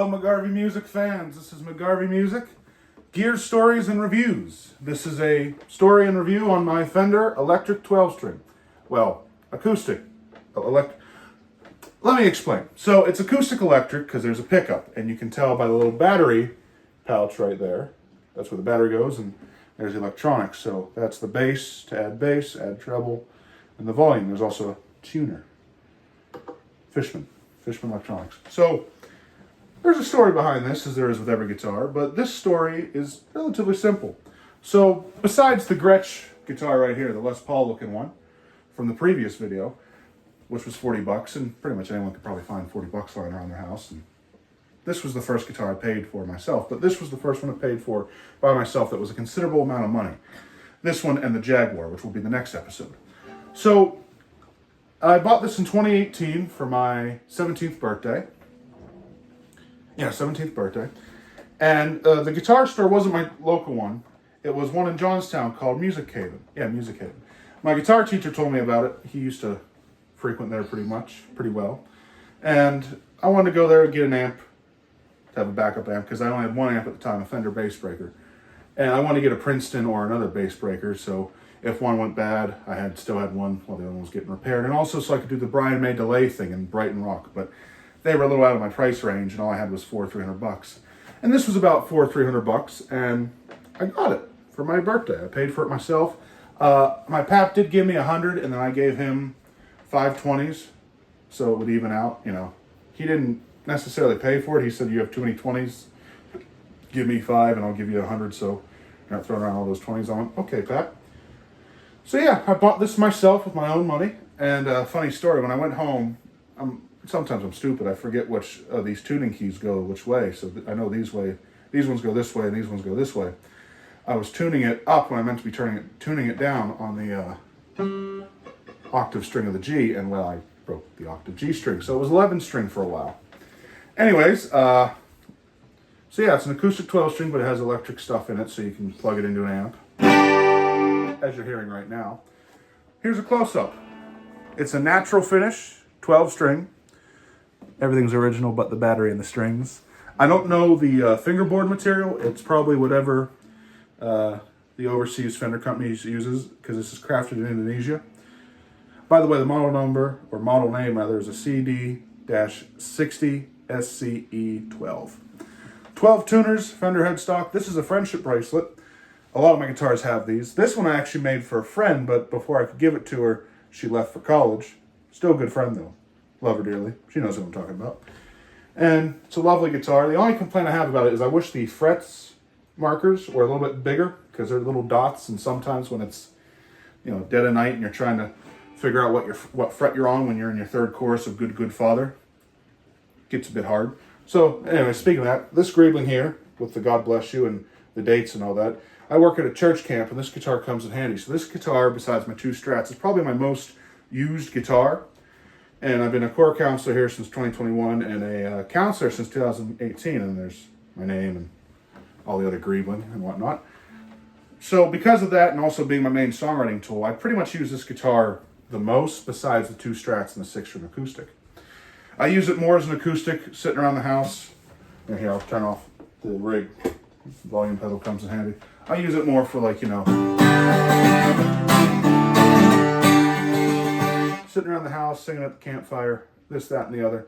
Hello McGarvey music fans, this is McGarvey Music, Gear Stories and Reviews. This is a story and review on my Fender electric 12-string. Well, acoustic. Let me explain. So it's acoustic electric because there's a pickup, and you can tell by the little battery pouch right there. That's where the battery goes, and there's the electronics. So that's the bass, to add treble, and the volume. There's also a tuner. Fishman Electronics. So there's a story behind this, as there is with every guitar, but this story is relatively simple. So besides the Gretsch guitar right here, the Les Paul looking one from the previous video, which was 40 bucks, and pretty much anyone could probably find 40 bucks lying around their house. And this was the first guitar I paid for myself, but this was the first one I paid for by myself that was a considerable amount of money. This one and the Jaguar, which will be the next episode. So I bought this in 2018 for my 17th birthday. Yeah, 17th birthday. And the guitar store wasn't my local one. It was one in Johnstown called Music Haven. Yeah, Music Haven. My guitar teacher told me about it. He used to frequent there pretty well. And I wanted to go there and get an amp, to have a backup amp, because I only had one amp at the time, a Fender bass breaker. And I wanted to get a Princeton or another bass breaker, so if one went bad, I still had one while the other one was getting repaired. And also so I could do the Brian May delay thing in Brighton Rock. But they were a little out of my price range, and all I had was $300 bucks. And this was about $300 bucks, and I got it for my birthday. I paid for it myself. My pap did give me 100, and then I gave him 5 20s, so it would even out. You know, he didn't necessarily pay for it. He said, "You have too many 20s. Give me 5, and I'll give you 100." So you're not throwing around all those 20s. I went, "Okay, pap." So yeah, I bought this myself with my own money. And funny story, when I went home, sometimes I'm stupid. I forget which of these tuning keys go which way. So I know these ones go this way, and these ones go this way. I was tuning it up when I meant to be tuning it down on the octave string of the G, and well, I broke the octave G string. So it was 11 string for a while. Anyways, so yeah, it's an acoustic 12 string, but it has electric stuff in it, so you can plug it into an amp, as you're hearing right now. Here's a close-up. It's a natural finish, 12 string. Everything's original but the battery and the strings. I don't know the fingerboard material. It's probably whatever the overseas Fender company uses, because this is crafted in Indonesia. By the way, the model number, or model name rather, is a CD-60 SCE12. 12 tuners, Fender headstock. This is a friendship bracelet. A lot of my guitars have these. This one I actually made for a friend, but before I could give it to her, she left for college. Still a good friend though. Love her dearly. She knows what I'm talking about. And it's a lovely guitar. The only complaint I have about it is I wish the frets markers were a little bit bigger, because they're little dots, and sometimes when it's, you know, dead of night and you're trying to figure out what fret you're on when you're in your third chorus of Good Father, it gets a bit hard. So anyway, speaking of that, this greebling here with the God Bless You and the dates and all that, I work at a church camp, and this guitar comes in handy. So this guitar, besides my 2 Strats, is probably my most used guitar. And I've been a core counselor here since 2021 and a counselor since 2018. And there's my name and all the other greebling and whatnot. So because of that, and also being my main songwriting tool, I pretty much use this guitar the most, besides the 2 Strats and the 6-string acoustic. I use it more as an acoustic, sitting around the house. And here, I'll turn off the rig. Volume pedal comes in handy. I use it more for, like, you know, sitting around the house, singing at the campfire, this, that, and the other.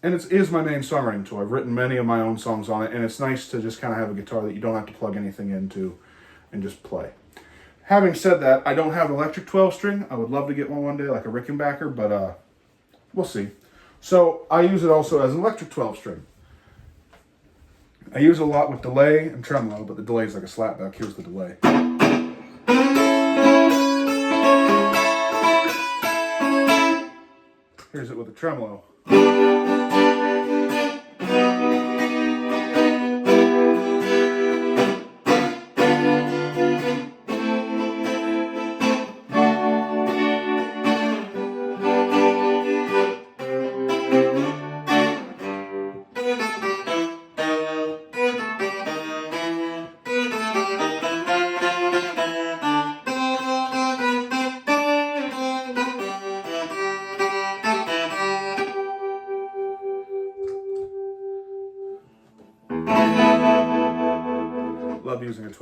And it is my main songwriting tool. I've written many of my own songs on it, and it's nice to just kind of have a guitar that you don't have to plug anything into and just play. Having said that, I don't have an electric 12-string. I would love to get one day, like a Rickenbacker, but we'll see. So I use it also as an electric 12-string. I use it a lot with delay and tremolo, but the delay is like a slapback. Here's the delay. Here's it with the tremolo.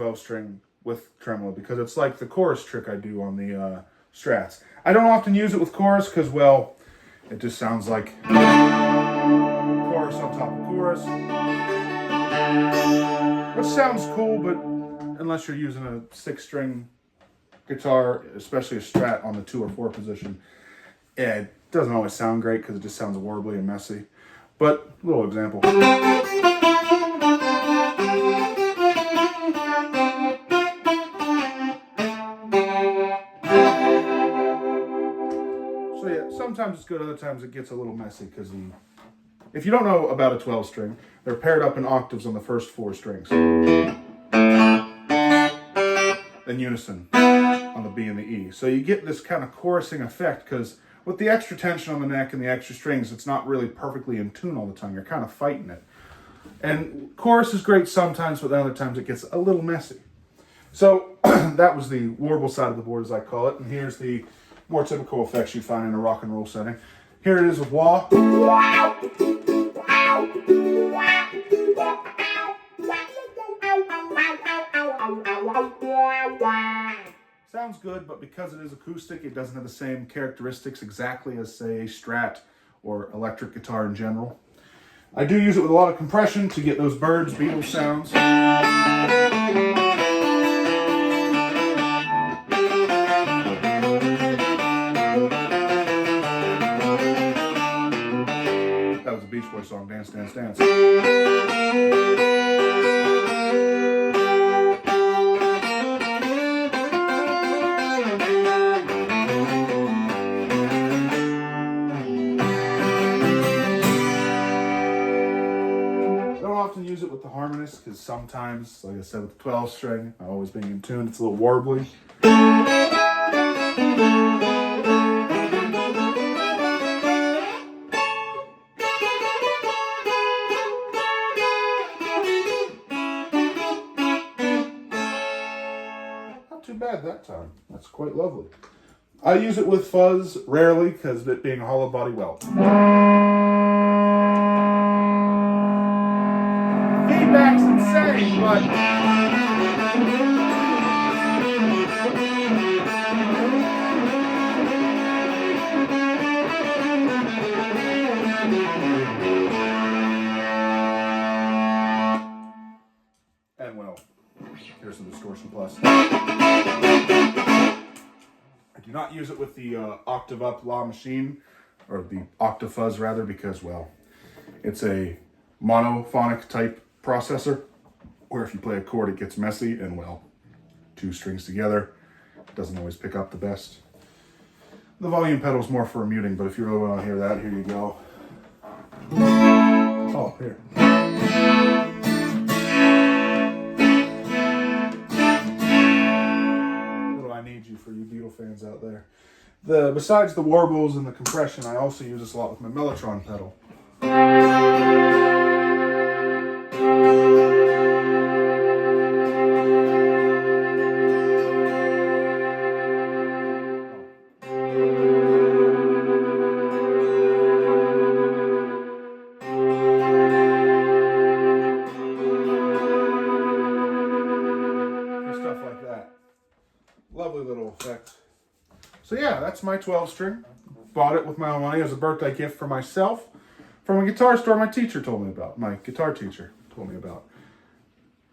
12 string with tremolo because it's like the chorus trick I do on the Strats. I don't often use it with chorus because, well, it just sounds like chorus on top of chorus. Which sounds cool, but unless you're using a 6-string guitar, especially a Strat on the 2 or 4 position, it doesn't always sound great because it just sounds warbly and messy. But, a little example. So yeah, sometimes it's good, other times it gets a little messy because if you don't know about a 12 string, they're paired up in octaves on the first 4 strings. Then unison on the B and the E. So you get this kind of chorusing effect because with the extra tension on the neck and the extra strings, it's not really perfectly in tune all the time. You're kind of fighting it. And chorus is great sometimes, but other times it gets a little messy. So that was the warble side of the board, as I call it. And here's the more typical effects you find in a rock and roll setting. Here it is with wah. Sounds good, but because it is acoustic, it doesn't have the same characteristics exactly as, say, a Strat or electric guitar in general. I do use it with a lot of compression to get those birds, Beatles sounds. That was a Beach Boys song, Dance, Dance, Dance. Use it with the harmonist because sometimes, like I said, with the 12 string, not always being in tune, it's a little warbly. Not too bad that time. That's quite lovely. I use it with fuzz rarely because of it being a hollow body welt. Feedback's insane, but and well, here's some distortion plus. I do not use it with the octave up law machine, or the octave fuzz rather, because, well, it's a monophonic type processor where if you play a chord it gets messy and, well, 2 strings together it doesn't always pick up the best. The volume pedal's more for muting, but if you really want to hear that, here you go. Oh, here. What do I need you for you Beatle fans out there? Besides the warbles and the compression, I also use this a lot with my Mellotron pedal. Stuff like that. Lovely little effect. So yeah, that's my 12 string. Bought it with my own money as a birthday gift for myself from a guitar store my teacher told me about. My guitar teacher told me about.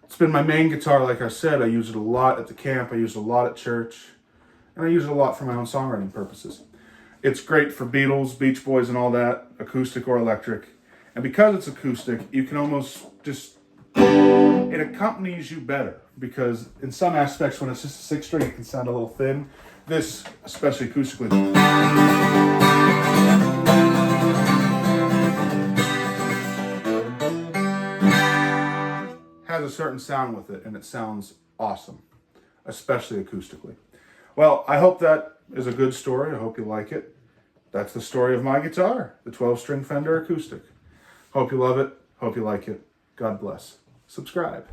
It's been my main guitar, like I said. I use it a lot at the camp. I use it a lot at church. And I use it a lot for my own songwriting purposes. It's great for Beatles, Beach Boys, and all that, acoustic or electric. And because it's acoustic, you can almost just... it accompanies you better, because in some aspects, when it's just a 6 string, it can sound a little thin. This, especially acoustically, has a certain sound with it, and it sounds awesome, especially acoustically. Well, I hope that is a good story. I hope you like it. That's the story of my guitar, the 12-string Fender Acoustic. Hope you love it. Hope you like it. God bless. Subscribe.